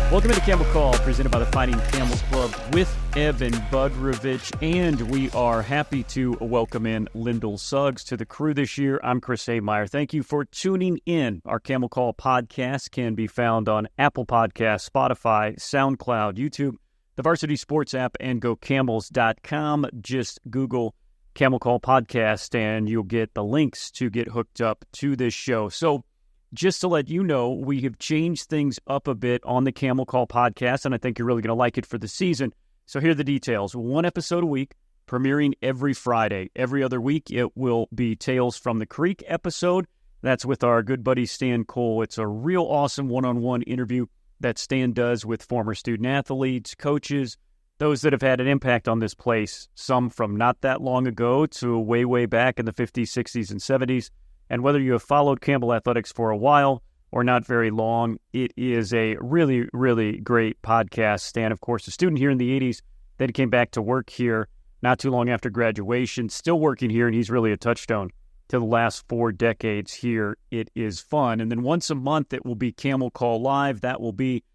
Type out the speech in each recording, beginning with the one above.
Welcome to Camel Call, presented by the Fighting Camel Club with Evan Budrovich, and we are happy to welcome in Lendl Suggs to the crew this year. I'm Chris Hemeyer. Thank you for tuning in. Our Camel Call podcast can be found on Apple Podcasts, Spotify, SoundCloud, YouTube, the Varsity Sports app, and GoCamels.com. Just Google Camel Call Podcast, and you'll get the links to get hooked up to this show. So, just to let you know, we have changed things up a bit on the Camel Call podcast, and I think you're really going to like it for the season. So here are the details. One episode a week, premiering every Friday. Every other week, it will be Tales from the Creek episode. That's with our good buddy Stan Cole. It's a real awesome one-on-one interview that Stan does with former student-athletes, coaches, those that have had an impact on this place, some from not that long ago to way, way back in the 50s, 60s, and 70s. And whether you have followed Campbell Athletics for a while or not very long, it is a really, really great podcast. Stan, of course, a student here in the 80s, then came back to work here not too long after graduation, still working here, and he's really a touchstone to the last 4 decades here. It is fun. And then once a month, it will be Camel Call Live. That will be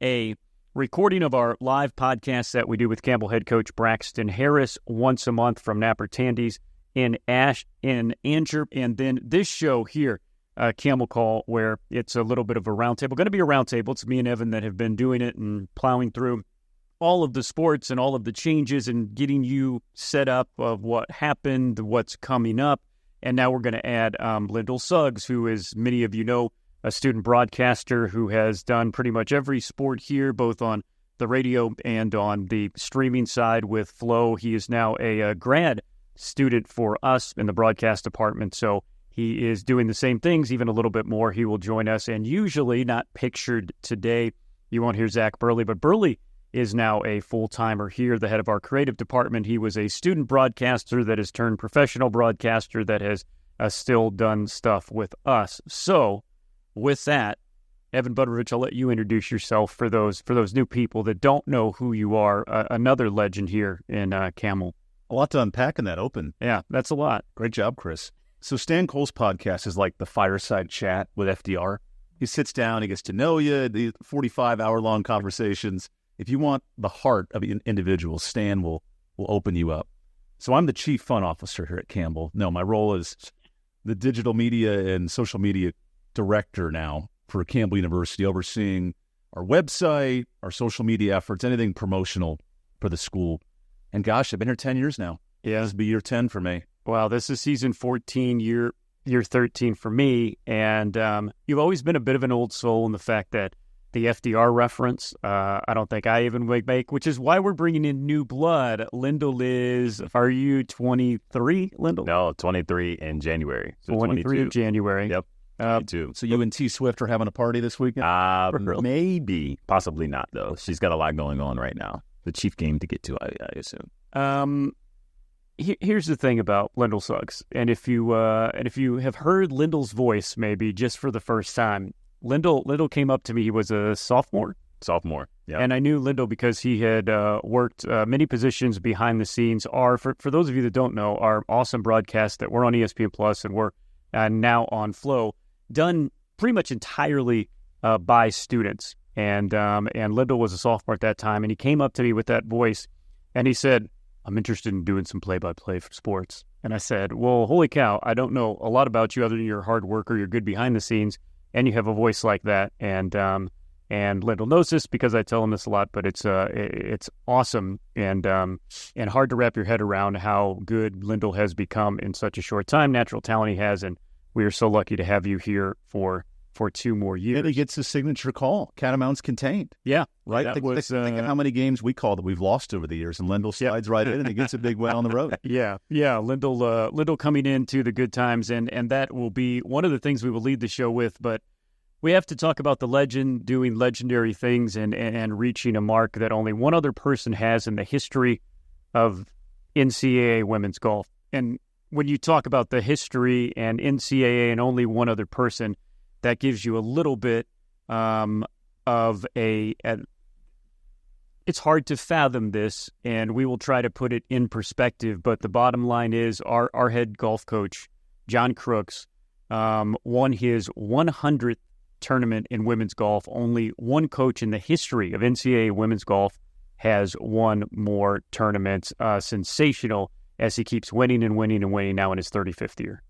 a recording of our live podcast that we do with Campbell head coach Braxton Harris once a month from Napper Tandy's in Antwerp, and then this show here, Camel Call, where it's a little bit of a roundtable. Going to be a roundtable. It's me and Evan that have been doing it and plowing through all of the sports and all of the changes and getting you set up of what happened, what's coming up. And now we're going to add Lendl Suggs, who, as many of you know, a student broadcaster who has done pretty much every sport here, both on the radio and on the streaming side with Flow. He is now a grad student for us in the broadcast department, so he is doing the same things, even a little bit more. He will join us, and usually not pictured today, you won't hear Zach Burley, but Burley is now a full-timer here, the head of our creative department. He was a student broadcaster that has turned professional broadcaster that has still done stuff with us. So, with that, Evan Budrovich, I'll let you introduce yourself for those new people that don't know who you are, another legend here in Camel. A lot to unpack in that open. Yeah, that's a lot. Great job, Chris. So Stan Cole's podcast is like the fireside chat with FDR. He sits down, he gets to know you, the 45-hour-long conversations. If you want the heart of an individual, Stan will open you up. So I'm the chief fun officer here at Campbell. No, my role is the digital media and social media director now for Campbell University, overseeing our website, our social media efforts, anything promotional for the school. And gosh, I've been here 10 years now. Yeah. This will be year 10 for me. Wow, this is season 14, year 13 for me. And you've always been a bit of an old soul in the fact that the FDR reference, I don't think I even would make, which is why we're bringing in new blood. Lendl is, are you 23, Lendl? No, 23 in January. So 23 in January. Yep. 22. So you and T Swift are having a party this weekend? Maybe. Possibly not, though. She's got a lot going on right now. The chief game to get to, I assume. Here's the thing about Lendl Suggs, and if you have heard Lendl's voice, maybe just for the first time, Lendl came up to me. He was a sophomore. Yeah. And I knew Lendl because he had worked many positions behind the scenes. For those of you that don't know, our awesome broadcast that we're on ESPN Plus and we're now on Flow, done pretty much entirely by students. And Lendl was a sophomore at that time, and he came up to me with that voice, and he said, "I'm interested in doing some play-by-play for sports." And I said, "Well, holy cow, I don't know a lot about you other than your hard work or you're good behind the scenes, and you have a voice like that." And Lendl knows this because I tell him this a lot, but it's awesome and hard to wrap your head around how good Lendl has become in such a short time, natural talent he has, and we are so lucky to have you here for 2 more years. And he gets his signature call, Catamounts Contained. Yeah. Right? Think of how many games we call that we've lost over the years, and Lendl slides right in and he gets a big win on the road. Yeah. Lendl coming into the good times, and that will be one of the things we will lead the show with, but we have to talk about the legend doing legendary things and reaching a mark that only one other person has in the history of NCAA women's golf. And when you talk about the history and NCAA and only one other person, that gives you a little bit of it's hard to fathom this, and we will try to put it in perspective, but the bottom line is our head golf coach, John Crooks, won his 100th tournament in women's golf. Only one coach in the history of NCAA women's golf has won more tournaments. Sensational as he keeps winning and winning and winning now in his 35th year.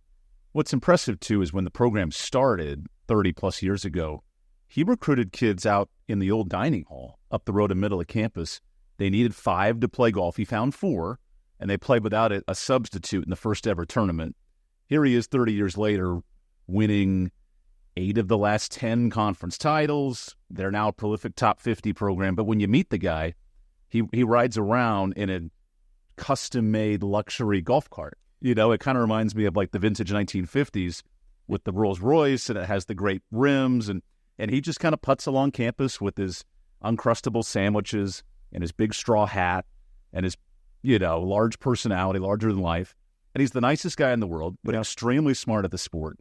What's impressive, too, is when the program started 30-plus years ago, he recruited kids out in the old dining hall up the road in the middle of campus. They needed 5 to play golf. He found 4, and they played without a substitute in the first-ever tournament. Here he is 30 years later, winning 8 of the last 10 conference titles. They're now a prolific top 50 program. But when you meet the guy, he rides around in a custom-made luxury golf cart. You know, it kind of reminds me of like the vintage 1950s with the Rolls Royce, and it has the great rims, and he just kind of putts along campus with his Uncrustable sandwiches and his big straw hat and his, large personality, larger than life. And he's the nicest guy in the world, but extremely smart at the sport.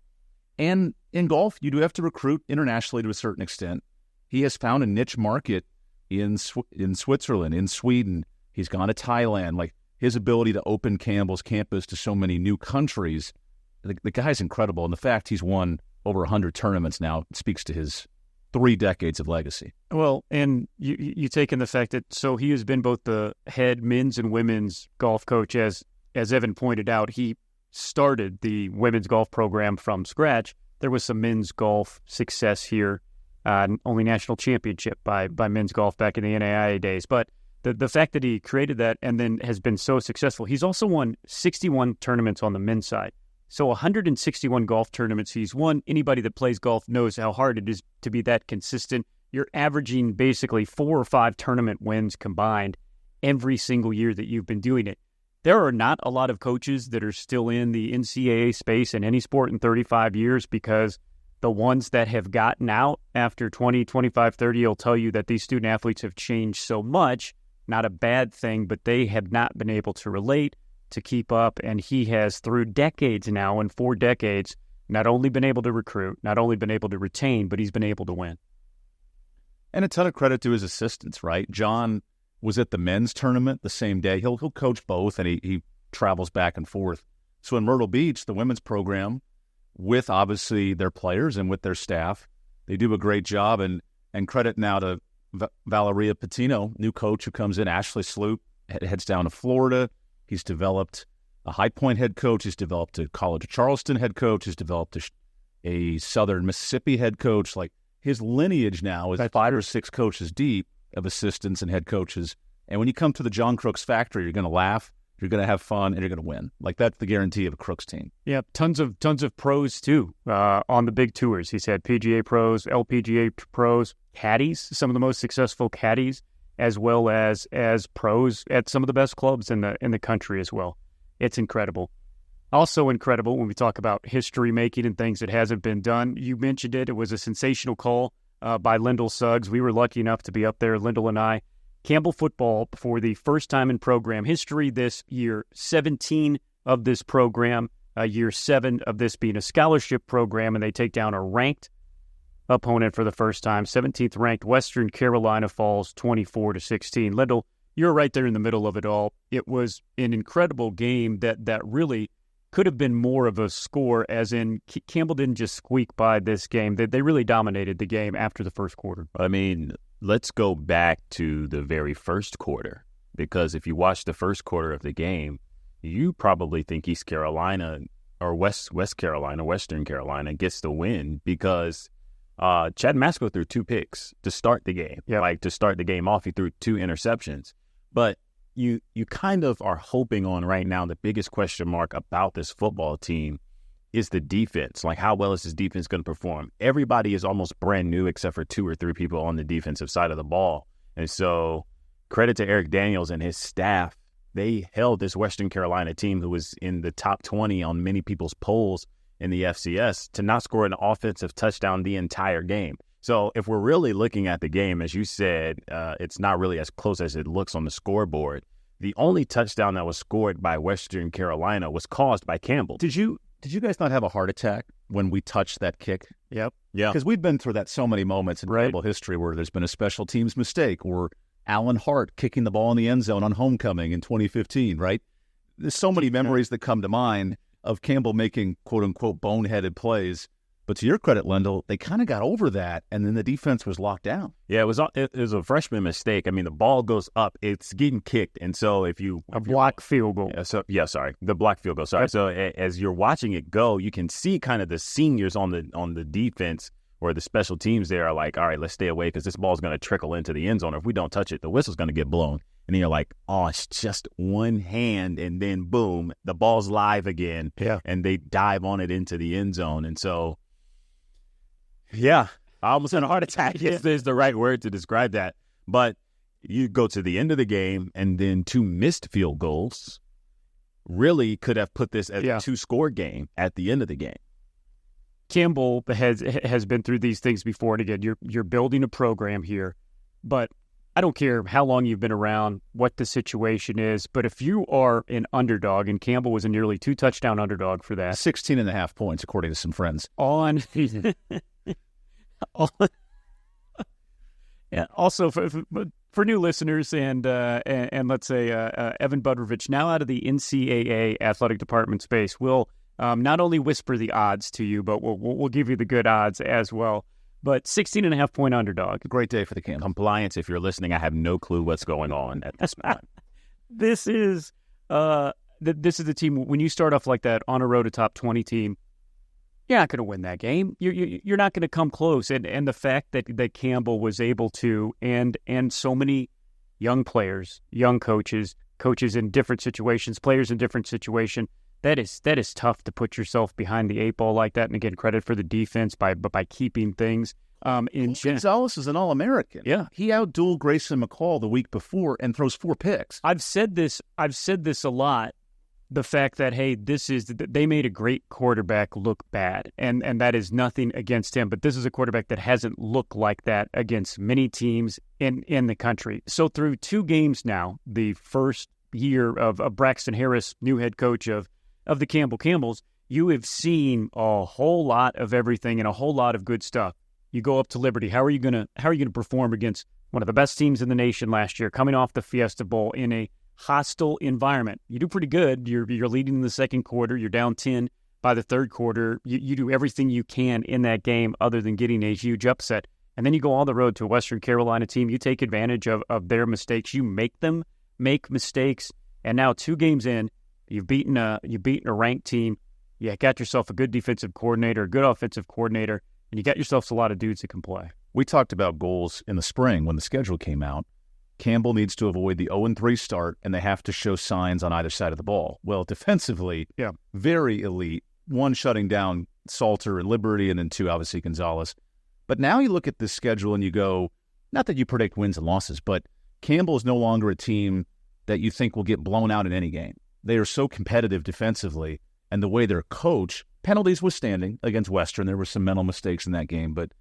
And in golf, you do have to recruit internationally to a certain extent. He has found a niche market in Switzerland, in Sweden. He's gone to Thailand. Like, his ability to open Campbell's campus to so many new countries, the guy's incredible. And the fact he's won over 100 tournaments now speaks to his 3 decades of legacy. Well, and you take in the fact that, so he has been both the head men's and women's golf coach. As Evan pointed out, he started the women's golf program from scratch. There was some men's golf success here, only national championship by men's golf back in the NAIA days. But the fact that he created that and then has been so successful, he's also won 61 tournaments on the men's side. So 161 golf tournaments he's won. Anybody that plays golf knows how hard it is to be that consistent. You're averaging basically 4 or 5 tournament wins combined every single year that you've been doing it. There are not a lot of coaches that are still in the NCAA space in any sport in 35 years, because the ones that have gotten out after 20, 25, 30 will tell you that these student athletes have changed so much. Not a bad thing, but they have not been able to relate, to keep up. And he has, through decades now, in 4 decades, not only been able to recruit, not only been able to retain, but he's been able to win. And a ton of credit to his assistants, right? John was at the men's tournament the same day. He'll coach both, and he travels back and forth. So in Myrtle Beach, the women's program, with obviously their players and with their staff, they do a great job. And credit now to Valeria Patino, new coach who comes in. Ashley Sloop heads down to Florida. He's developed a High Point head coach. He's developed a College of Charleston head coach. He's developed a Southern Mississippi head coach. Like, his lineage now is 5 or 6 coaches deep of assistants and head coaches. And when you come to the John Crooks factory, you're going to laugh, you're going to have fun, and you're going to win. Like, that's the guarantee of a Crooks team. Yeah, tons of pros too on the big tours. He's had PGA pros, LPGA pros, caddies, some of the most successful caddies, as well as pros at some of the best clubs in the country as well. It's incredible. Also incredible when we talk about history making and things that hasn't been done. You mentioned it. It was a sensational call by Lendl Suggs. We were lucky enough to be up there, Lendl and I. Campbell football, for the first time in program history this year, 17 of this program, year 7 of this being a scholarship program, and they take down a ranked opponent for the first time. 17th ranked Western Carolina falls 24-16. Lendl, you're right there in the middle of it all. It was an incredible game that really could have been more of a score, as in Campbell didn't just squeak by this game. They really dominated the game after the first quarter. I mean, let's go back to the very first quarter, because if you watch the first quarter of the game, you probably think East Carolina or Western Carolina gets the win, because Chad Masco threw 2 picks to start the game. Yep. Like, to start the game off, he threw 2 interceptions. But you kind of are hoping on right now, the biggest question mark about this football team is the defense. Like, how well is this defense going to perform? Everybody is almost brand new except for 2 or 3 people on the defensive side of the ball. And so credit to Eric Daniels and his staff. They held this Western Carolina team, who was in the top 20 on many people's polls in the FCS, to not score an offensive touchdown the entire game. So if we're really looking at the game, as you said, it's not really as close as it looks on the scoreboard. The only touchdown that was scored by Western Carolina was caused by Campbell. Did you guys not have a heart attack when we touched that kick? Yep. Yeah. Because we've been through that so many moments in football history where there's been a special teams mistake, or Alan Hart kicking the ball in the end zone on homecoming in 2015, right? There's so many memories that come to mind of Campbell making, quote-unquote, boneheaded plays. But to your credit, Lendl, they kind of got over that, and then the defense was locked down. Yeah, it was a freshman mistake. I mean, the ball goes up, it's getting kicked, and so a block field goal. The block field goal. Sorry. So as you're watching it go, you can see kind of the seniors on the defense or the special teams there are like, all right, let's stay away because this ball's going to trickle into the end zone. If we don't touch it, the whistle's going to get blown. And then you're like, oh, it's just one hand, and then boom, the ball's live again. Yeah, and they dive on it into the end zone, and so. Yeah, I almost had a heart attack. Yes, there's the right word to describe that. But you go to the end of the game, and then 2 missed field goals really could have put this as a 2-score game at the end of the game. Campbell has been through these things before, and again, you're building a program here. But I don't care how long you've been around, what the situation is, but if you are an underdog, and Campbell was a nearly 2-touchdown underdog for that. 16.5 points, according to some friends. Also, for new listeners, and let's say Evan Budrovich, now out of the NCAA athletic department space, will not only whisper the odds to you, but we'll give you the good odds as well. But 16.5-point underdog. Great day for the Camels. Compliance, if you're listening, I have no clue what's going on at this point. This is the team, when you start off like that on a road to top 20 team, you're not going to win that game. You're not going to come close. And the fact that Campbell was able to, and so many young players, young coaches in different situations, players in different situations, that is tough to put yourself behind the 8 ball like that. And again, credit for the defense by keeping things. Gonzalez is an All-American. Yeah, he outdueled Grayson McCall the week before and throws 4 picks. I've said this a lot. The fact that, hey, they made a great quarterback look bad, and that is nothing against him, but this is a quarterback that hasn't looked like that against many teams in the country. So through 2 games now, the first year of Braxton Harris, new head coach of the Campbell Camels, you have seen a whole lot of everything and a whole lot of good stuff. You go up to Liberty. How are you gonna perform against one of the best teams in the nation last year, coming off the Fiesta Bowl in a hostile environment? You do pretty good. You're leading in the second quarter. You're down 10 by the third quarter. You do everything you can in that game other than getting a huge upset. And then you go on the road to a Western Carolina team. You take advantage of their mistakes. You make them make mistakes. And now 2 games in, you've beaten a ranked team. You got yourself a good defensive coordinator, a good offensive coordinator, and you got yourself a lot of dudes that can play. We talked about goals in the spring when the schedule came out. Campbell needs to avoid the 0-3 start, and they have to show signs on either side of the ball. Well, defensively, very elite. 1 shutting down Salter and Liberty, and then 2, obviously, Gonzalez. But now you look at this schedule and you go, not that you predict wins and losses, but Campbell is no longer a team that you think will get blown out in any game. They are so competitive defensively, and the way they're coached, penalties withstanding against Western. There were some mental mistakes in that game, but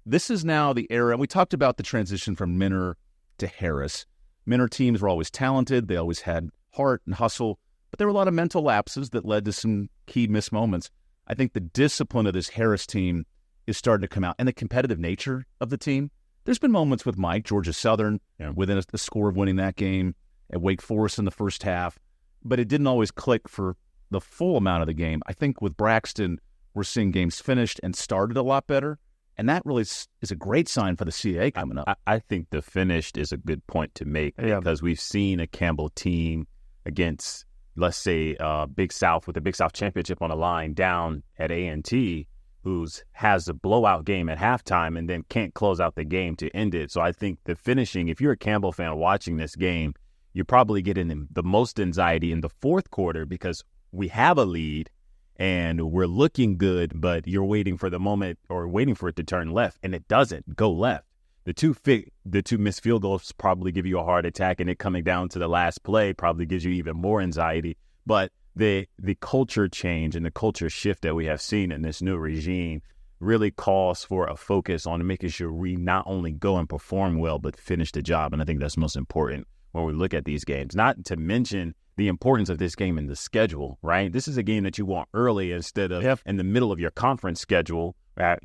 this is now the era. And we talked about the transition from Minner to Harris. Minner teams were always talented. They always had heart and hustle, but there were a lot of mental lapses that led to some key missed moments. I think the discipline of this Harris team is starting to come out, and the competitive nature of the team. There's been moments with Mike, Georgia Southern, within the score of winning that game, at Wake Forest in the first half, but it didn't always click for the full amount of the game. I think with Braxton, we're seeing games finished and started a lot better, and that really is a great sign for the CAA coming up. I think the finished is a good point to make because we've seen a Campbell team against, let's say, Big South with the Big South Championship on the line down at A&T, who has a blowout game at halftime and then can't close out the game to end it. So I think the finishing, if you're a Campbell fan watching this game, you're probably getting the most anxiety in the fourth quarter because we have a lead and we're looking good, but you're waiting for the moment or waiting for it to turn left, and it doesn't go left. The two missed field goals probably give you a heart attack, and it coming down to the last play probably gives you even more anxiety. But the culture change and the culture shift that we have seen in this new regime really calls for a focus on making sure we not only go and perform well, but finish the job. And I think that's most important when we look at these games, not to mention the importance of this game in the schedule, right? This is a game that you want early instead of in the middle of your conference schedule, where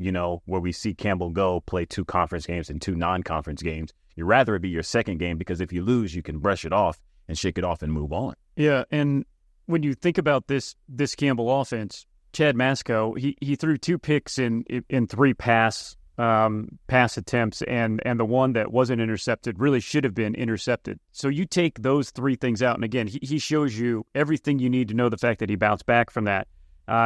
we see Campbell go play 2 conference games and 2 non-conference games. You'd rather it be your second game because if you lose, you can brush it off and shake it off and move on. Yeah, and when you think about this Campbell offense, Chad Masco, he threw 2 picks in 3 pass attempts, and the one that wasn't intercepted really should have been intercepted. So you take those 3 things out, and again, he shows you everything you need to know the fact that he bounced back from that.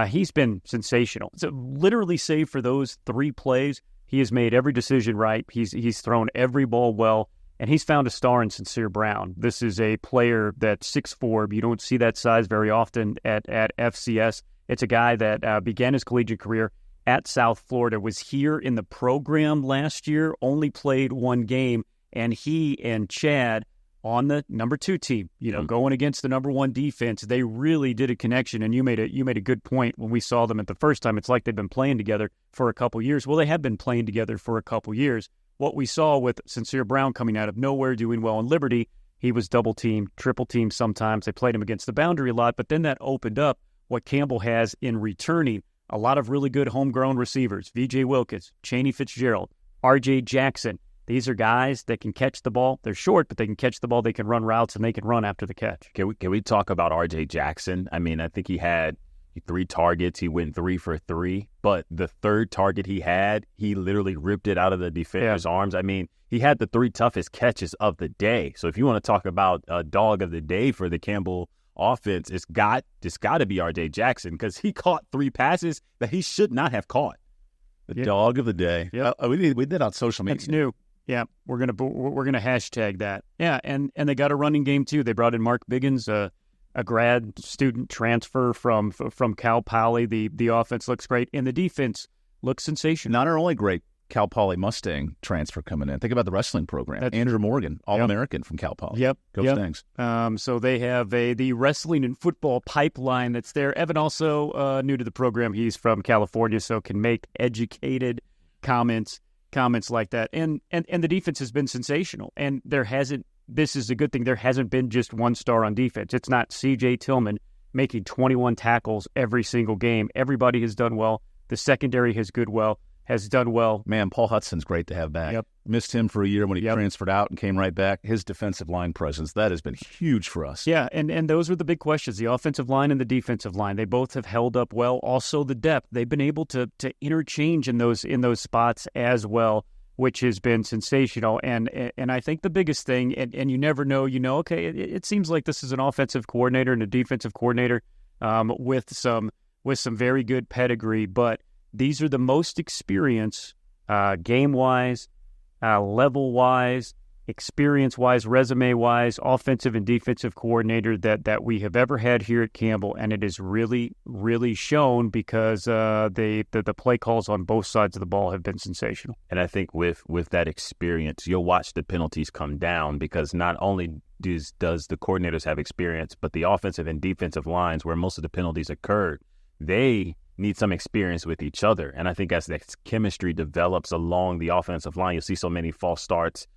He's been sensational. So literally, save for those 3 plays, he has made every decision right. He's thrown every ball well, and he's found a star in Sincere Brown. This is a player that's 6'4". You don't see that size very often at FCS. It's a guy that began his collegiate career at South Florida, was here in the program last year, only played 1 game, and he and Chad on the number 2 team, going against the number 1 defense, they really did a connection. And you made a good point when we saw them at the first time. It's like they've been playing together for a couple years. Well, they have been playing together for a couple years. What we saw with Sincere Brown coming out of nowhere, doing well in Liberty, he was double-teamed, triple-teamed sometimes. They played him against the boundary a lot, but then that opened up what Campbell has in returning. A lot of really good homegrown receivers, V.J. Wilkins, Chaney Fitzgerald, R.J. Jackson. These are guys that can catch the ball. They're short, but they can catch the ball. They can run routes, and they can run after the catch. Can we talk about R.J. Jackson? I mean, I think he had 3 targets. He went 3 for 3. But the 3rd target he had, he literally ripped it out of the defender's arms. I mean, he had the 3 toughest catches of the day. So if you want to talk about a dog of the day for the Campbell offense, it's got to be R.J. Jackson, because he caught 3 passes that he should not have caught. The dog of the day. Yep. We did on social media. That's new. Yeah, we're gonna hashtag that. Yeah, and they got a running game too. They brought in Mark Biggins, a grad student transfer from Cal Poly. The offense looks great, and the defense looks sensational. Not our only great Cal Poly Mustang transfer coming in. Think about the wrestling program. Andrew Morgan, All-American from Cal Poly. Yep. Go Stangs. So they have the wrestling and football pipeline that's there. Evan also new to the program. He's from California, so can make educated comments like that. And the defense has been sensational. And this is a good thing, there hasn't been just 1 star on defense. It's not C.J. Tillman making 21 tackles every single game. Everybody has done well. The secondary has done well. Man, Paul Hudson's great to have back. Yep. Missed him for a year when he transferred out and came right back. His defensive line presence, that has been huge for us. Yeah, and those were the big questions, the offensive line and the defensive line. They both have held up well. Also the depth. They've been able to interchange in those spots as well, which has been sensational. And I think the biggest thing, and you never know, okay, it seems like this is an offensive coordinator and a defensive coordinator with some very good pedigree, but these are the most experienced game-wise, level-wise, experience-wise, resume-wise, offensive and defensive coordinator that we have ever had here at Campbell, and it is really, really shown because the play calls on both sides of the ball have been sensational. And I think with that experience, you'll watch the penalties come down, because not only does the coordinators have experience, but the offensive and defensive lines, where most of the penalties occurred, they need some experience with each other. And I think as the chemistry develops along the offensive line, you'll see so many false starts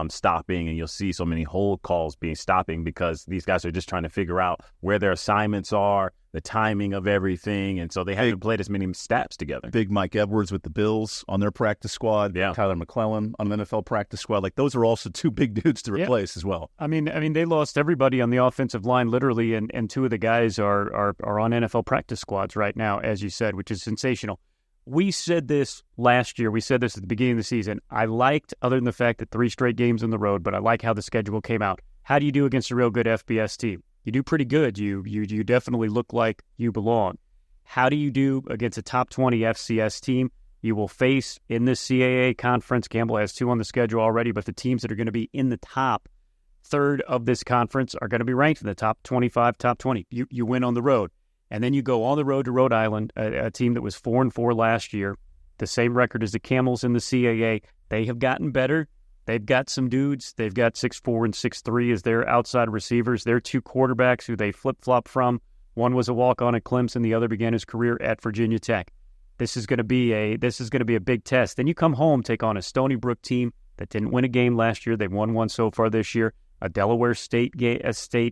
stopping, and you'll see so many hold calls stopping, because these guys are just trying to figure out where their assignments are, the timing of everything, and so they haven't played as many snaps together. Big Mike Edwards with the Bills on their practice squad. Yeah. Tyler McClellan on an NFL practice squad. Like, those are also 2 big dudes to replace as well. I mean, they lost everybody on the offensive line literally, and 2 of the guys are on NFL practice squads right now, as you said, which is sensational. We said this last year. We said this at the beginning of the season. I liked, other than the fact that 3 straight games on the road, but I like how the schedule came out. How do you do against a real good FBS team? You do pretty good. You definitely look like you belong. How do you do against a top 20 FCS team? You will face in this CAA conference. Campbell has 2 on the schedule already, but the teams that are going to be in the top third of this conference are going to be ranked in the top 25, top 20. You win on the road. And then you go on the road to Rhode Island, a team that was 4-4 last year, the same record as the Camels in the CAA. They have gotten better. They've got some dudes. They've got 6'4" and 6'3" as their outside receivers. They're 2 quarterbacks who they flip-flop from. One was a walk-on at Clemson. The other began his career at Virginia Tech. This is going to be a big test. Then you come home, take on a Stony Brook team that didn't win a game last year. They've won one so far this year. A Delaware State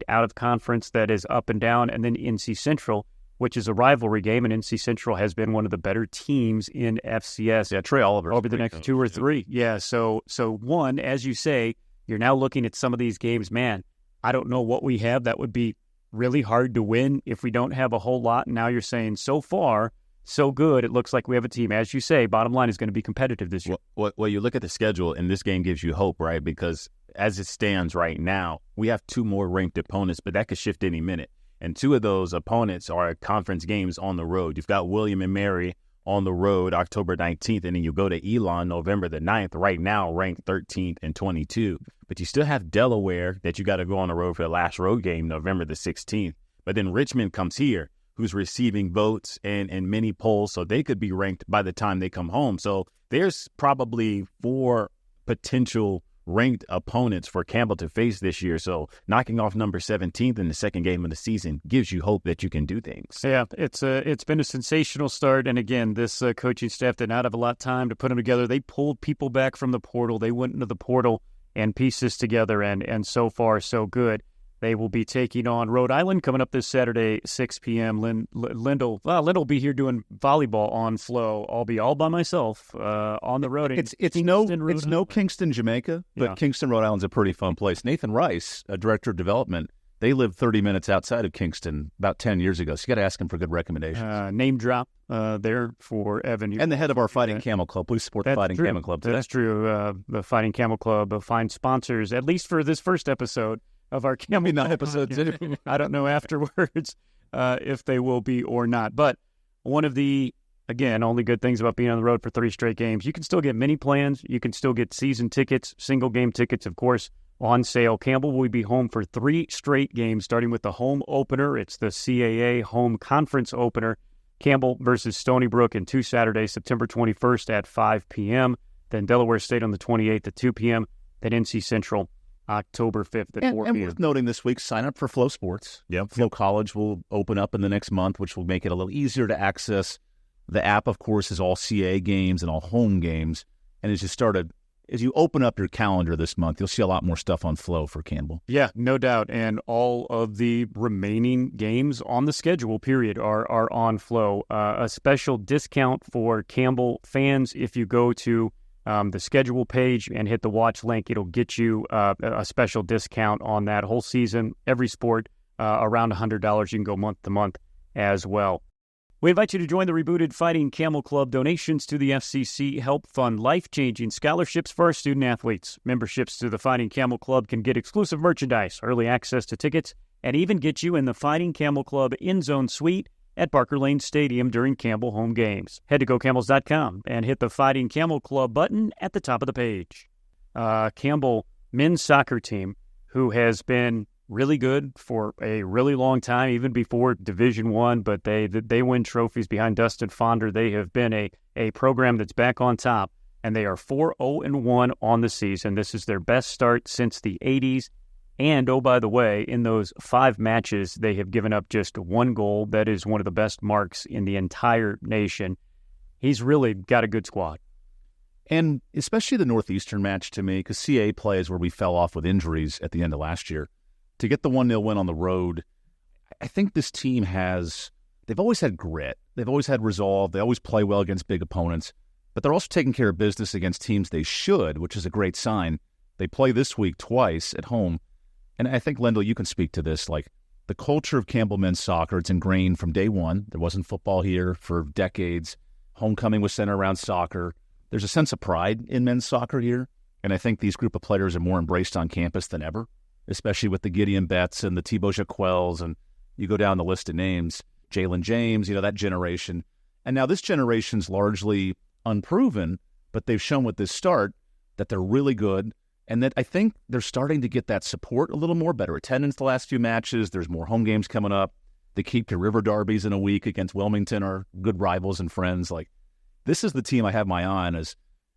out of conference that is up and down, and then NC Central, which is a rivalry game, and NC Central has been one of the better teams in FCS. Yeah, Trey Oliver over the next 2 or 3. Yeah, so one, as you say, you're now looking at some of these games. Man, I don't know what we have that would be really hard to win if we don't have a whole lot. And now you're saying so far, so good. It looks like we have a team, as you say, bottom line is going to be competitive this year. Well, you look at the schedule, and this game gives you hope, right? Because as it stands right now, we have 2 more ranked opponents, but that could shift any minute. And 2 of those opponents are conference games on the road. You've got William and Mary on the road October 19th, and then you go to Elon November the 9th, right now ranked 13th and 22. But you still have Delaware that you got to go on the road for the last road game November the 16th. But then Richmond comes here, who's receiving votes and many polls, so they could be ranked by the time they come home. So there's probably 4 potential ranked opponents for Campbell to face this year. So knocking off number 17th in the second game of the season gives you hope that you can do things. Yeah, it's been a sensational start. And again, this coaching staff did not have a lot of time to put them together. They pulled people back from the portal. They went into the portal and pieced this together, and so far, so good. They will be taking on Rhode Island coming up this Saturday, 6 p.m. Lendl will be here doing volleyball on Flow. I'll be all by myself on the road. It's no Kingston, Jamaica, but Kingston, Rhode Island's a pretty fun place. Nathan Rice, a director of development, they lived 30 minutes outside of Kingston about 10 years ago. So you got to ask him for good recommendations. Name drop there for Evan. And the head of our Fighting Camel Club. Please support the Fighting Camel Club today. That's true. The Fighting Camel Club find sponsors, at least for this first episode of our Camel Not episodes. I don't know afterwards if they will be or not. But one of the, again, only good things about being on the road for 3 straight games, you can still get mini plans. You can still get season tickets, single game tickets, of course, on sale. Campbell will be home for 3 straight games, starting with the home opener. It's the CAA home conference opener. Campbell versus Stony Brook in 2 Saturdays, September 21st at 5 p.m. Then Delaware State on the 28th at 2 p.m. Then NC Central October 5th at 4 p.m. And worth noting this week, sign up for Flow Sports. Yep. Flow College will open up in the next month, which will make it a little easier to access. The app, of course, is all CAA games and all home games. And as you open up your calendar this month, you'll see a lot more stuff on Flow for Campbell. Yeah, no doubt. And all of the remaining games on the schedule, period, are on Flow. A special discount for Campbell fans if you go to the schedule page and hit the watch link. It'll get you a special discount on that whole season. Every sport, around $100. You can go month to month as well. We invite you to join the rebooted Fighting Camel Club. Donations to the FCC help fund life-changing scholarships for our student-athletes. Memberships to the Fighting Camel Club can get exclusive merchandise, early access to tickets, and even get you in the Fighting Camel Club in-zone suite at Barker Lane Stadium during Campbell home games. Head to GoCamels.com and hit the Fighting Camel Club button at the top of the page. Campbell men's soccer team, who has been really good for a really long time, even before Division I, but they win trophies behind Dustin Fonder. They have been a program that's back on top, and they are 4-0-1 on the season. This is their best start since the 80s. And, oh, by the way, in those 5 matches, they have given up just 1 goal. That is one of the best marks in the entire nation. He's really got a good squad. And especially the Northeastern match to me, because CA play is where we fell off with injuries at the end of last year. To get the 1-0 win on the road, I think this team they've always had grit. They've always had resolve. They always play well against big opponents. But they're also taking care of business against teams they should, which is a great sign. They play this week twice at home. And I think, Lendl, you can speak to this. Like, the culture of Campbell men's soccer, it's ingrained from day one. There wasn't football here for decades. Homecoming was centered around soccer. There's a sense of pride in men's soccer here. And I think these group of players are more embraced on campus than ever, especially with the Gideon Betts and the Thibaut Jaquels, and you go down the list of names, Jalen James, that generation. And now this generation's largely unproven, but they've shown with this start that they're really good, and that I think they're starting to get that support a little more, better attendance the last few matches. There's more home games coming up. The Keep to River derbies in a week against Wilmington are good rivals and friends. Like, this is the team I have my eye on as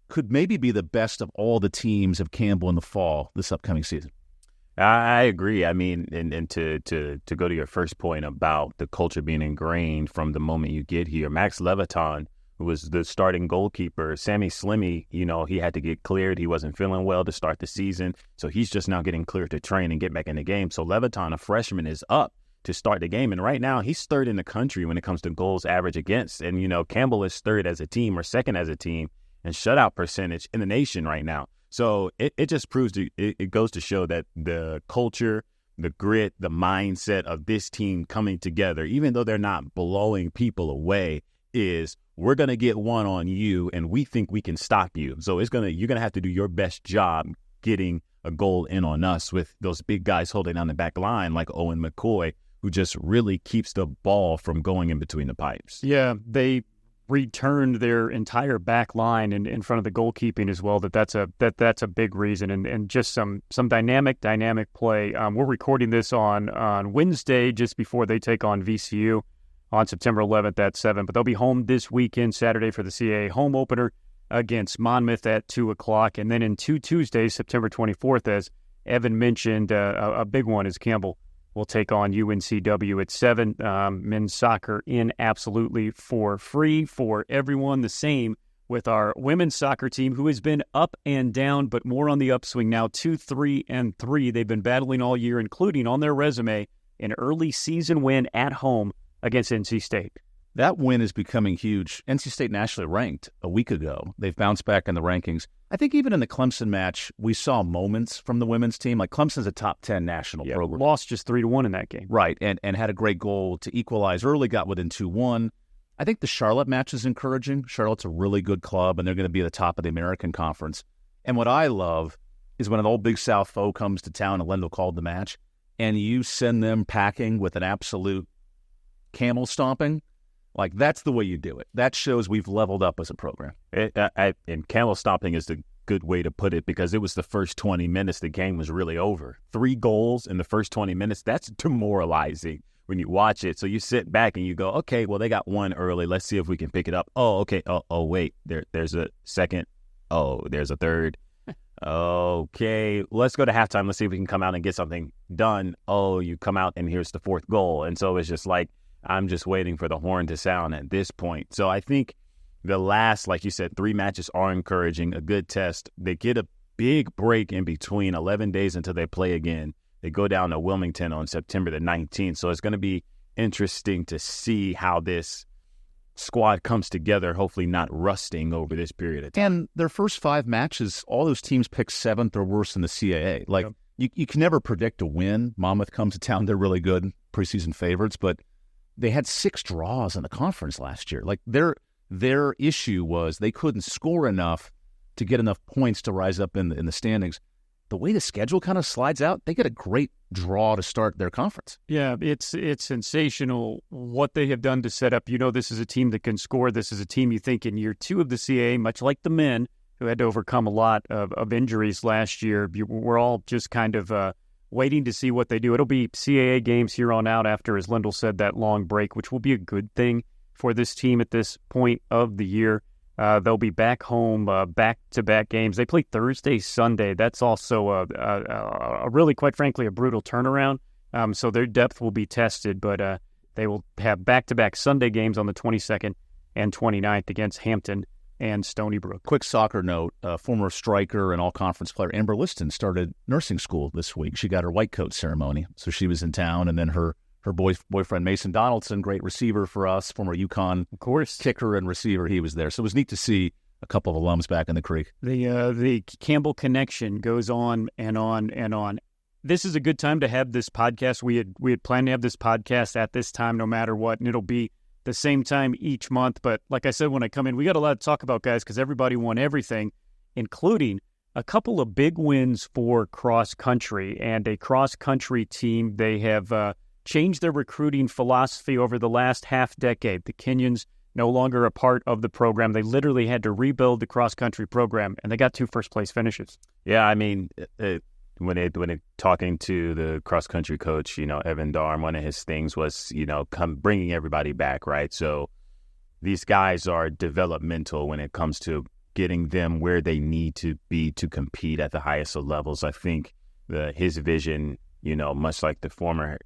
could maybe be the best of all the teams of Campbell in the fall this upcoming season. I agree. I mean, and to go to your first point about the culture being ingrained from the moment you get here, Max Leviton, who was the starting goalkeeper, Sammy Slimmy, he had to get cleared. He wasn't feeling well to start the season, so he's just now getting cleared to train and get back in the game. So Leviton, a freshman, is up to start the game, and right now he's third in the country when it comes to goals average against. And, Campbell is third as a team or second as a team in shutout percentage in the nation right now. So it just proves it goes to show that the culture, grit, the mindset of this team coming together, even though they're not blowing people away, is we're going to get one on you, and we think we can stop you. So you're going to have to do your best job getting a goal in on us with those big guys holding down the back line like Owen McCoy, who just really keeps the ball from going in between the pipes. Yeah, they returned their entire back line in front of the goalkeeping as well. That's a big reason, and just some dynamic play. We're recording this on Wednesday, just before they take on VCU on September 11th at 7. But they'll be home this weekend, Saturday, for the CAA home opener against Monmouth at 2 o'clock, and then in 2 Tuesdays, September 24th, as Evan mentioned, a big one is Campbell will take on UNCW at 7. Men's soccer in absolutely for free for everyone. The same with our women's soccer team, who has been up and down, but more on the upswing now, 2-3-3. They've been battling all year, including on their resume an early season win at home against NC State. That win is becoming huge. NC State nationally ranked a week ago. They've bounced back in the rankings. I think even in the Clemson match, we saw moments from the women's team. Like Clemson's a top 10 national program. Lost just 3-1 in that game. Right, and had a great goal to equalize early, got within 2-1. I think the Charlotte match is encouraging. Charlotte's a really good club, and they're going to be at the top of the American Conference. And what I love is when an old Big South foe comes to town, and Lendl called the match, and you send them packing with an absolute camel stomping. Like, that's the way you do it. That shows we've leveled up as a program. And camel stomping is the good way to put it, because it was the first 20 minutes the game was really over. 3 goals in the first 20 minutes, that's demoralizing when you watch it. So you sit back and you go, okay, well, they got one early. Let's see if we can pick it up. Oh, okay. Oh, wait, there's a second. Oh, there's a third. Okay, let's go to halftime. Let's see if we can come out and get something done. Oh, you come out and here's the 4th goal. And so it's just like, I'm just waiting for the horn to sound at this point. So I think the last, like you said, 3 matches are encouraging, a good test. They get a big break in between, 11 days until they play again. They go down to Wilmington on September the 19th. So it's going to be interesting to see how this squad comes together, hopefully not rusting over this period of time. And their first 5 matches, all those teams picked 7th or worse in the CAA. Like, you can never predict a win. Monmouth comes to town. They're really good, preseason favorites, but they had 6 draws in the conference last year. Like, their issue was they couldn't score enough to get enough points to rise up in the standings. The way the schedule kind of slides out, they get a great draw to start their conference. Yeah, it's sensational what they have done to set up. You know, this is a team that can score. This is a team you think in year 2 of the CAA, much like the men, who had to overcome a lot of injuries last year. We're all just kind of waiting to see what they do. It'll be CAA games here on out after, as Lendl said, that long break, which will be a good thing for this team at this point of the year. They'll be back home, back-to-back games. They play Thursday, Sunday. That's also a really, quite frankly, a brutal turnaround. So their depth will be tested, but they will have back-to-back Sunday games on the 22nd and 29th against Hampton and Stony Brook. Quick soccer note, former striker and all-conference player Amber Liston started nursing school this week. She got her white coat ceremony, so she was in town, and then her boyfriend Mason Donaldson, great receiver for us, former UConn kicker and receiver, he was there. So it was neat to see a couple of alums back in the creek. The Campbell connection goes on and on and on. This is a good time to have this podcast. We had planned to have this podcast at this time no matter what, and it'll be the same time each month. But like I said, when I come in, we got a lot to talk about, guys, because everybody won everything, including a couple of big wins for cross-country and a cross-country team. They have changed their recruiting philosophy over the last half-decade. The Kenyans no longer a part of the program. They literally had to rebuild the cross-country program, and they got 2 first-place finishes. Yeah, I mean, when they talking to the cross-country coach, Evan Darm, one of his things was, bringing everybody back, right? So these guys are developmental when it comes to getting them where they need to be to compete at the highest of levels. I think his vision, much like the former,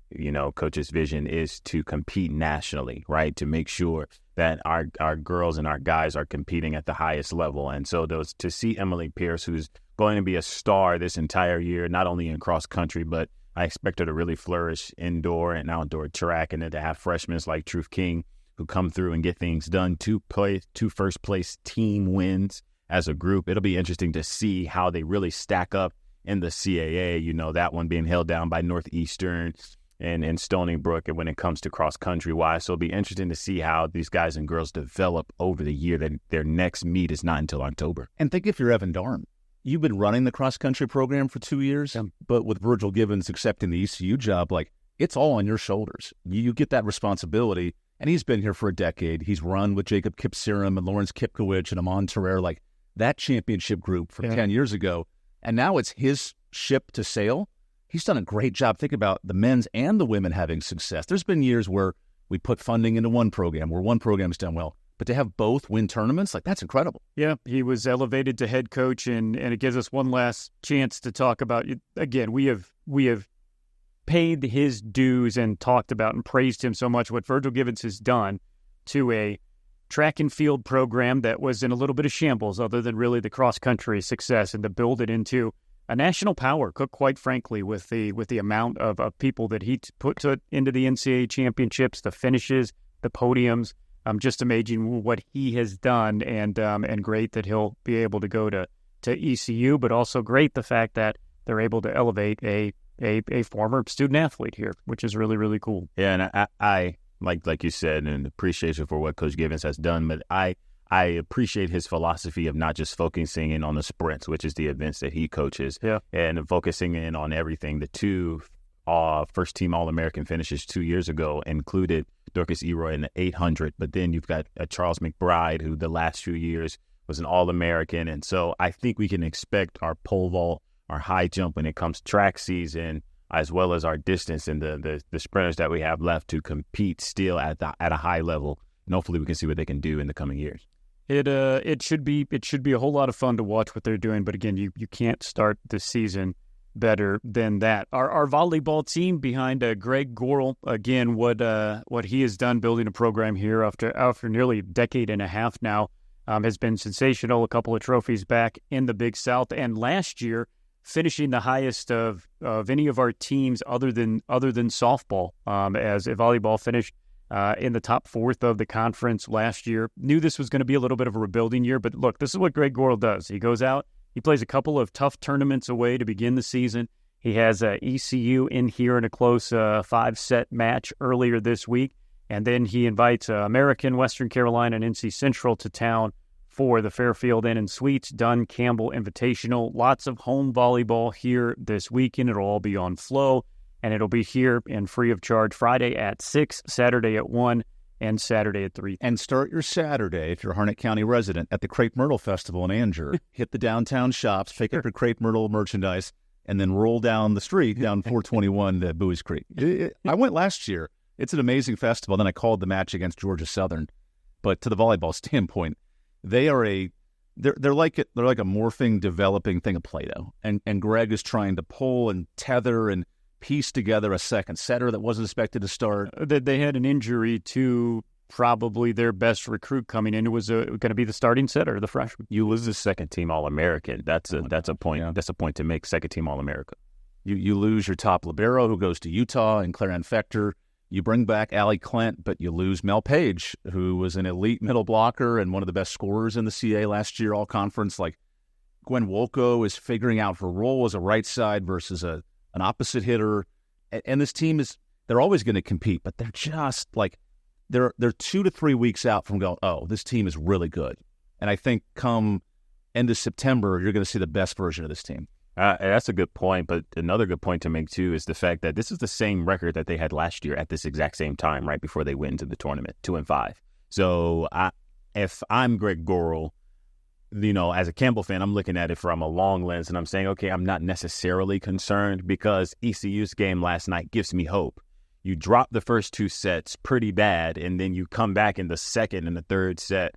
coach's vision, is to compete nationally, right? To make sure that our girls and our guys are competing at the highest level. And so to see Emily Pierce, who's going to be a star this entire year, not only in cross country, but I expect her to really flourish indoor and outdoor track, and then to have freshmen like Truth King who come through and get things done, 2 first place team wins as a group. It'll be interesting to see how they really stack up in the CAA, that one being held down by Northeastern and Stony Brook, and when it comes to cross country wise. So it'll be interesting to see how these guys and girls develop over the year. That their next meet is not until October. And think if you're Evan Darn. You've been running the cross country program for 2 years, but with Virgil Givens accepting the ECU job, it's all on your shoulders. You get that responsibility, and he's been here for a decade. He's run with Jacob Kipsiram and Lawrence Kipkowicz and Amon Terrer, that championship group from 10 years ago. And now it's his ship to sail. He's done a great job. Think about the men's and the women having success. There's been years where we put funding into one program, where one program's done well. But to have both win tournaments, that's incredible. Yeah, he was elevated to head coach, and it gives us one last chance to talk about, again, we have paid his dues and talked about and praised him so much, what Virgil Givens has done to a track and field program that was in a little bit of shambles other than really the cross-country success, and to build it into a national power, quite frankly, with the amount of people that he put into the NCAA championships, the finishes, the podiums. Just amazing what he has done, and great that he'll be able to go to ECU, but also great the fact that they're able to elevate a former student athlete here, which is really, really cool. Yeah, and I like you said, and appreciation for what Coach Givens has done, but I appreciate his philosophy of not just focusing in on the sprints, which is the events that he coaches, and focusing in on everything. The two first-team All-American finishes 2 years ago included Dorcas Eroy in the 800, but then you've got Charles McBride, who the last few years was an All-American. And so I think we can expect our pole vault, our high jump when it comes to track season, as well as our distance and the sprinters that we have left to compete still at a high level. And hopefully we can see what they can do in the coming years. It should be a whole lot of fun to watch what they're doing, but again, you can't start the season better than that. Our volleyball team behind Greg Gorel, again, what he has done building a program here after nearly a decade and a half now, has been sensational. A couple of trophies back in the Big South, and last year finishing the highest of any of our teams other than softball, as volleyball finished in the top fourth of the conference last year. Knew this was going to be a little bit of a rebuilding year, but look, this is what Greg Gorel does. He goes out, he plays a couple of tough tournaments away to begin the season. He has ECU in here in a close 5-set match earlier this week, and then he invites American, Western Carolina, and NC Central to town for the Fairfield Inn and Suites Dunn Campbell Invitational. Lots of home volleyball here this weekend. It'll all be on Flow, and it'll be here and free of charge Friday at 6, Saturday at 1, and Saturday at 3. And start your Saturday, if you're a Harnett County resident, at the Crepe Myrtle Festival in Anger. Hit the downtown shops, pick up your Crepe Myrtle merchandise, and then roll down the street, down 421 to Bowie's Creek. I went last year. It's an amazing festival. Then I called the match against Georgia Southern. But to the volleyball standpoint, they're like a morphing, developing thing of Play-Doh. And Greg is trying to pull and tether and piece together a second setter that wasn't expected to start. They had an injury to probably their best recruit coming in. It was going to be the starting setter, the freshman. You lose the second-team All-American. That's a point. Yeah. That's a point to make. Second-team All-America. You lose your top libero who goes to Utah and Claire Ann Fector. You bring back Allie Klent, but you lose Mel Page, who was an elite middle blocker and one of the best scorers in the CA last year, all conference. Like Gwen Wolko is figuring out her role as a right side versus an opposite hitter. And this team they're always going to compete, but they're just they're 2 to 3 weeks out from going, oh, this team is really good. And I think come end of September, you're going to see the best version of this team. That's a good point, but another good point to make, too, is the fact that this is the same record that they had last year at this exact same time, right before they went into the tournament, 2-5. So if I'm Greg Gorel, as a Campbell fan, I'm looking at it from a long lens, and I'm saying, okay, I'm not necessarily concerned because ECU's game last night gives me hope. You drop the first 2 sets pretty bad, and then you come back in the second and the third set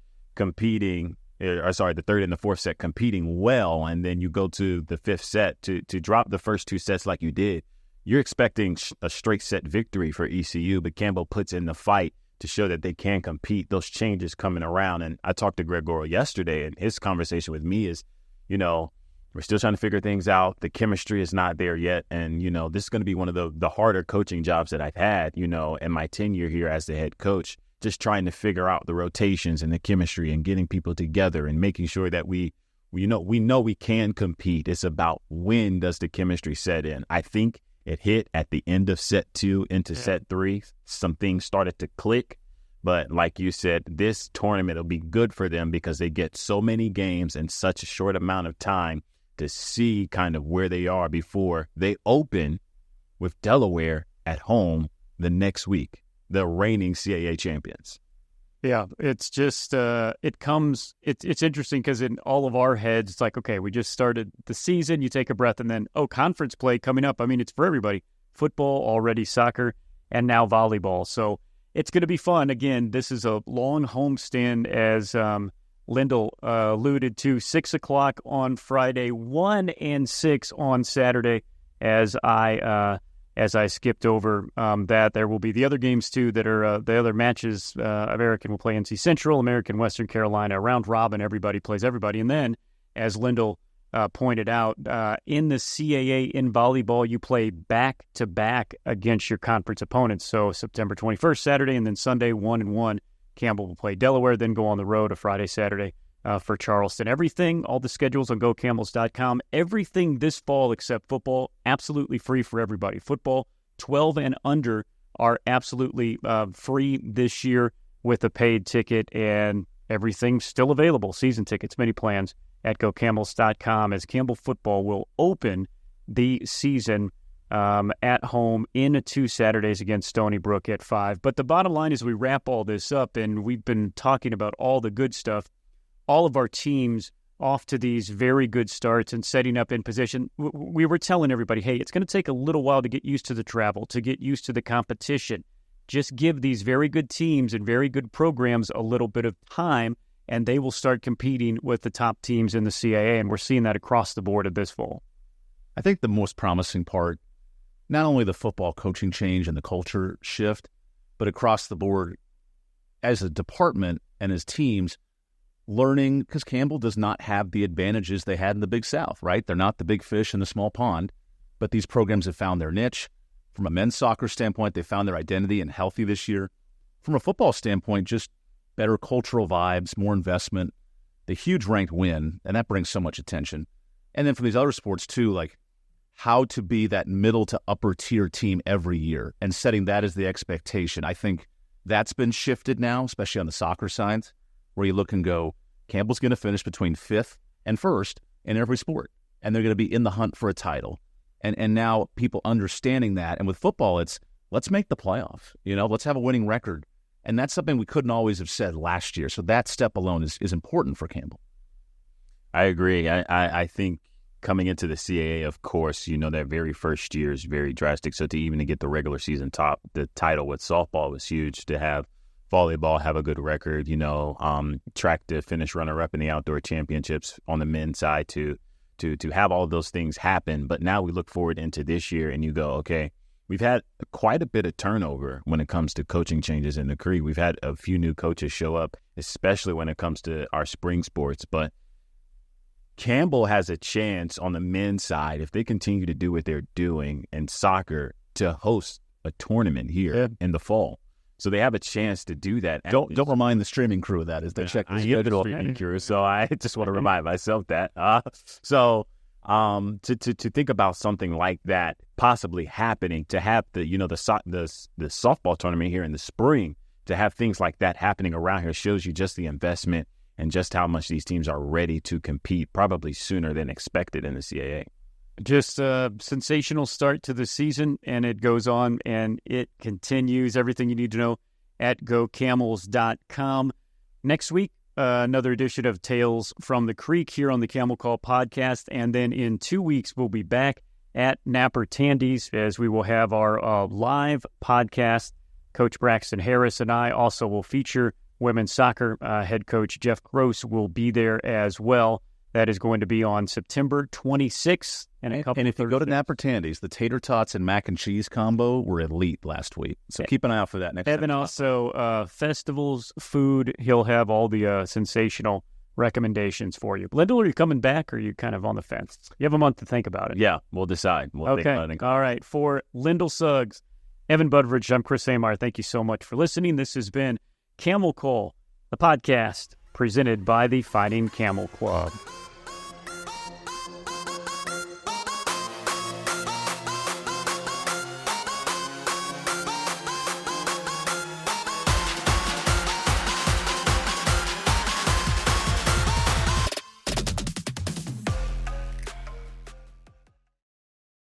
the third and the fourth set competing well, and then you go to the fifth set to drop the first 2 sets like you did. You're expecting a straight set victory for ECU, but Campbell puts in the fight to show that they can compete. Those changes coming around, and I talked to Greg Gorel yesterday, and his conversation with me is, we're still trying to figure things out. The chemistry is not there yet, and this is going to be one of the harder coaching jobs that I've had, in my tenure here as the head coach. Just trying to figure out the rotations and the chemistry and getting people together and making sure that we we know we can compete. It's about when does the chemistry set in. I think it hit at the end of set 2 into set 3. Some things started to click. But like you said, this tournament will be good for them because they get so many games in such a short amount of time to see kind of where they are before they open with Delaware at home the next week, the reigning CAA champions. Yeah, it's just, it's interesting because in all of our heads, it's like, okay, we just started the season, you take a breath, and then, conference play coming up. I mean, it's for everybody. Football, already soccer, and now volleyball. So it's going to be fun. Again, this is a long homestand, as Lendl alluded to, 6 o'clock on Friday, 1 and 6 on Saturday, as I skipped over that. There will be the other games, too, that are the other matches. American will play NC Central, American Western Carolina. Round robin, everybody plays everybody. And then, as Lendl pointed out, in the CAA in volleyball, you play back-to-back against your conference opponents. So September 21st, Saturday, and then Sunday, 1-1. Campbell will play Delaware, then go on the road a Friday, Saturday for Charleston. Everything, all the schedules on GoCamels.com. Everything this fall except football, absolutely free for everybody. Football, 12 and under are absolutely free this year with a paid ticket, and everything's still available. Season tickets, many plans at GoCamels.com, as Campbell football will open the season at home in 2 Saturdays against Stony Brook at 5. But the bottom line is, we wrap all this up, and we've been talking about all the good stuff. All of our teams off to these very good starts and setting up in position. We were telling everybody, hey, it's going to take a little while to get used to the travel, to get used to the competition. Just give these very good teams and very good programs a little bit of time, and they will start competing with the top teams in the CAA, and we're seeing that across the board of this fall. I think the most promising part, not only the football coaching change and the culture shift, but across the board as a department and as teams, learning, because Campbell does not have the advantages they had in the Big South, right? They're not the big fish in the small pond, but these programs have found their niche. From a men's soccer standpoint, they found their identity and healthy this year. From a football standpoint, just better cultural vibes, more investment, the huge ranked win, and that brings so much attention. And then from these other sports too, like how to be that middle to upper tier team every year and setting that as the expectation. I think that's been shifted now, especially on the soccer side, where you look and go, Campbell's going to finish between 5th and 1st in every sport, and they're going to be in the hunt for a title. And now people understanding that. And with football, it's let's make the playoffs. Let's have a winning record. And that's something we couldn't always have said last year. So that step alone is important for Campbell. I agree. I think coming into the CAA, of course, that very first year is very drastic. So to get the regular season the title with softball was huge. To have volleyball have a good record, track to finish runner-up in the outdoor championships on the men's side, to have all of those things happen. But now we look forward into this year and you go, okay, we've had quite a bit of turnover when it comes to coaching changes in the Cree. We've had a few new coaches show up, especially when it comes to our spring sports. But Campbell has a chance on the men's side, if they continue to do what they're doing in soccer, to host a tournament here in the fall. So they have a chance to do that. Don't remind the streaming crew of that as they check the schedule. Streaming crew, so I just want to remind myself that. To think about something like that possibly happening, to have the softball tournament here in the spring, to have things like that happening around here shows you just the investment and just how much these teams are ready to compete, probably sooner than expected in the CAA. Just a sensational start to the season, and it goes on and it continues. Everything you need to know at GoCamels.com. Next week, another edition of Tales from the Creek here on the Camel Call Podcast. And then in 2 weeks, we'll be back at Napper Tandy's, as we will have our live podcast. Coach Braxton Harris and I also will feature women's soccer. Head coach Jeff Gross will be there as well. That is going to be on September 26th. And if you go to Napper Tandy's, the tater tots and mac and cheese combo were elite last week. So keep an eye out for that next time. Evan also, festivals, food, he'll have all the sensational recommendations for you. Lendl, are you coming back, or are you kind of on the fence? You have a month to think about it. Yeah, we'll decide. We'll think about it. All right. For Lendl Suggs, Evan Budrovich, I'm Chris Hemeyer. Thank you so much for listening. This has been Camel Call, the podcast presented by the Fighting Camel Club.